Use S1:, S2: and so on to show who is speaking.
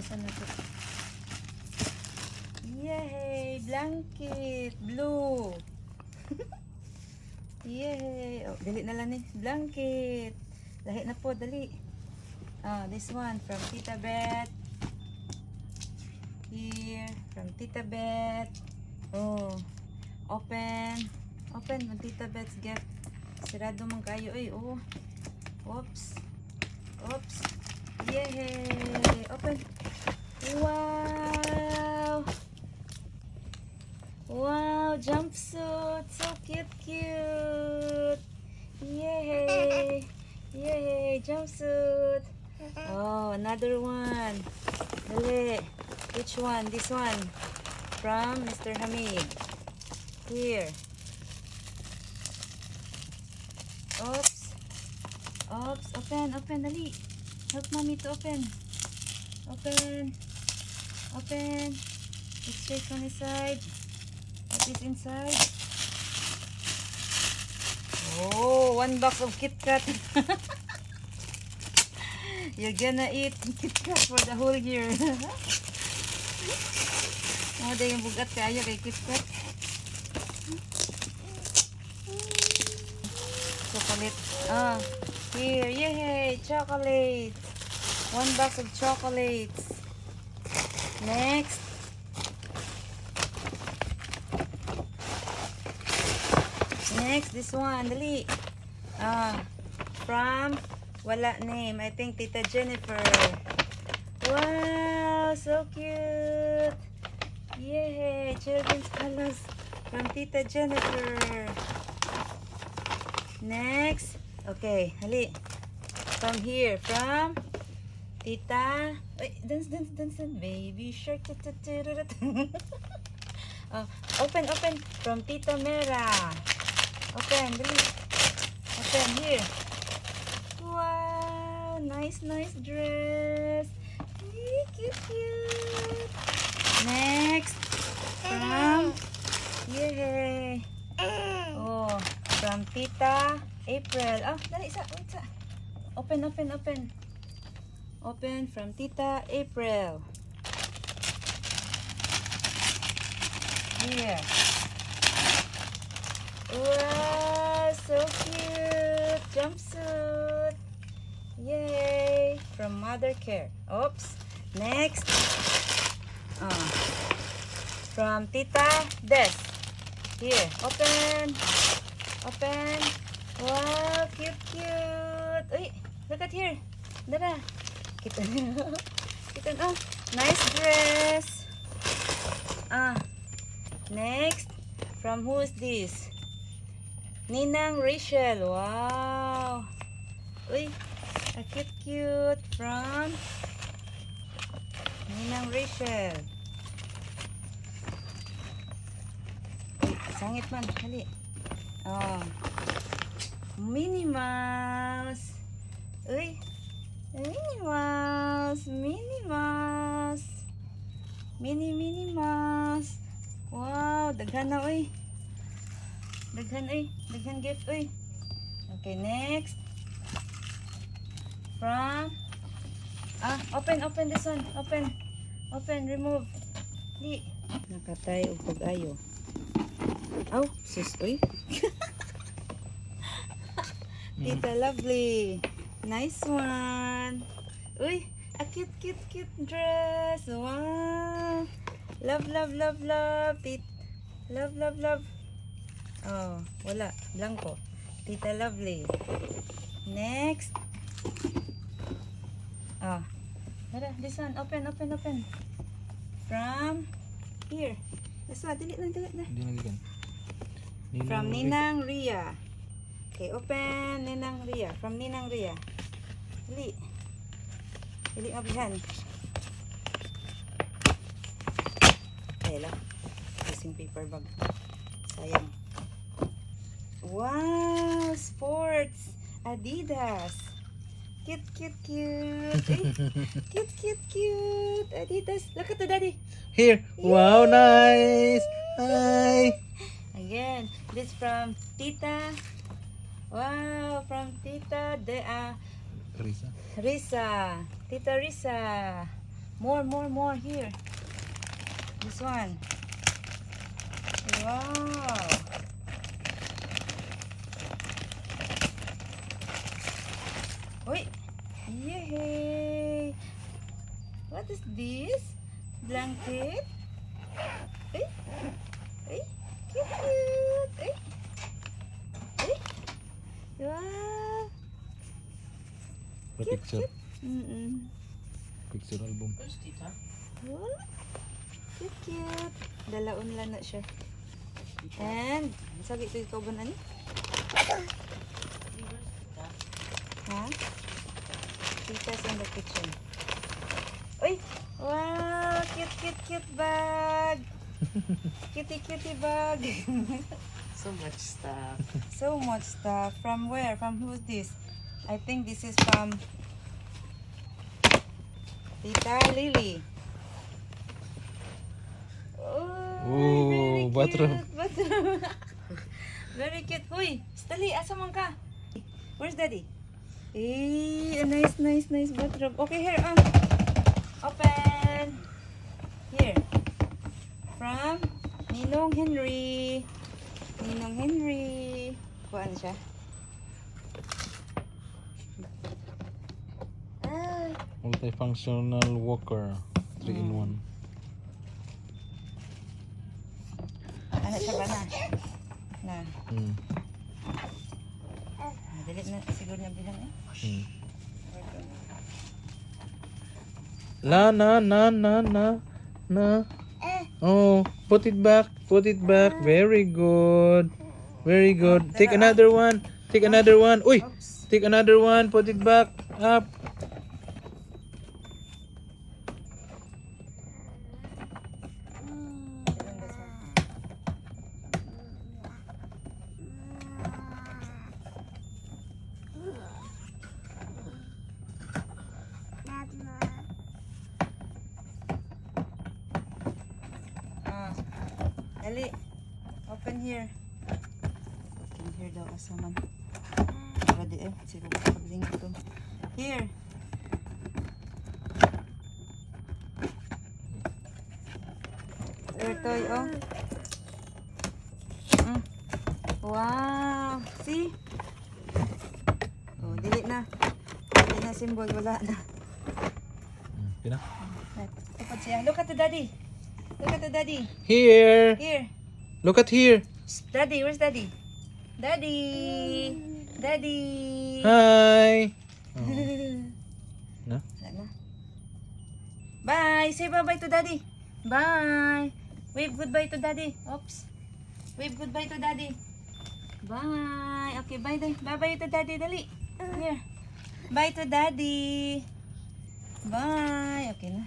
S1: Bukasan natin. Yay! Blanket! Blue! Yay! Oh, dali na lang eh. Blanket! Lahi na po, dali. This one from Tita Beth. Here, from Tita Beth. Oh, open. Open from Tita Beth's gift. Sirado man kayo. Ay, oh. Oops. Oops. Yay! Open. Wow! Wow! Jumpsuit! So cute, cute! Yay! Yay! Jumpsuit! Oh, another one. Dali. Which one? This one. From Mr. Hamid. Here. Oops. Oops. Open. Open. Dali. Help mommy to open. Open. Open. Let's check on the side. What is inside? Oh, one box of Kit Kat. You're gonna eat Kit Kat for the whole year. Oh, dahil yung bugat kayo kay Kit Kat. Chocolate. Here. Yay! Chocolate. One box of chocolates. Next. Next, this one. Dali. From wala name. I think Tita Jennifer. Wow, so cute. Yay, children's colors from Tita Jennifer. Next. Okay, hali. From here, from Tita. Wait, dance, baby shark. Open. From Tita Mera. Open, dali. Open here. Wow, nice dress. Cute. Next, from yay. Oh, from Tita April. Dali isa. Open. Open from Tita April. Here. Wow, so cute. Jumpsuit. Yay. From Mother Care. Oops. Next. From Tita Des. Here. Open. Wow, cute. Uy, look at here. Dada. Kita. Nice dress. Next. From who is this? Ninang Rachel. Wow. Uy, a cute from Ninang Rachel. Uy, sangit man. Hali. Minnie Mouse. Uy, Minnie Mouse. Wow, daghan na uy. Daghan gift uy. Okay, next. From open this one. Open, remove. Di. Nakatay og pag-ayo. Aw, sus uy. Tita Lovely. Nice one. Uy, a cute dress. Wow. Love. Love. Oh, wala. Blanco. Tita Lovely. Next. This one. Open. From here. This one. Dili na. From Ninang Ria. Okay, open. Ninang Ria. From Ninang Ria. Dili abihan. Okay lang. Using paper bag. Sayang. Wow! Sports! Adidas! Cute! Cute! Adidas! Look at the daddy!
S2: Here! Wow, nice! Hi!
S1: Again, this from Tita. Wow! From Tita Risa. Tita Risa. More. Here. This one. Wow. Uy. Yay. What is this? Blanket? Ay. Cute. Ay. Wow.
S2: Picture. Picture album.
S1: Oh, cute. Dalaon lang na siya. And, sagi ito ikaw ba na ni? Ha? Tita's in the kitchen. Uy! Wow! Cute bag! Cutie bag!
S3: So much stuff.
S1: So much stuff. From where? From who's this? I think this is from Tita Lily.
S2: Oh, bathroom.
S1: Bathroom. Very cute. Huy, Stali, asa man ka? Where's Daddy? Eh, a nice bathroom. Okay, here, open. Here. From Ninong Henry. Kuha na siya.
S2: Multifunctional walker. 3-in-1.
S1: Ano siya ba na? Dili na siguro niya bilang eh.
S2: Na. Oh, put it back. Very good. Take another one. Uy,
S1: Oops.
S2: take another one. Put it back up.
S1: Dali. Open here. Open here daw asa man. Ready eh. Siguro pagling ito. Here. There toy oh. Wow. See? Oh, dili na. Dili na symbol. Wala na.
S2: Pina?
S1: Tupad siya. Look at the daddy.
S2: Here.
S1: Here.
S2: Look at here.
S1: Daddy, where's Daddy? Daddy.
S2: Hi. Oh. No?
S1: Wala na. Bye. Say bye-bye to Daddy. Bye. Wave goodbye to Daddy. Oops. Wave goodbye to Daddy. Bye. Okay, bye. Bye-bye to Daddy. Dali. Here. Bye to Daddy. Bye. Okay na.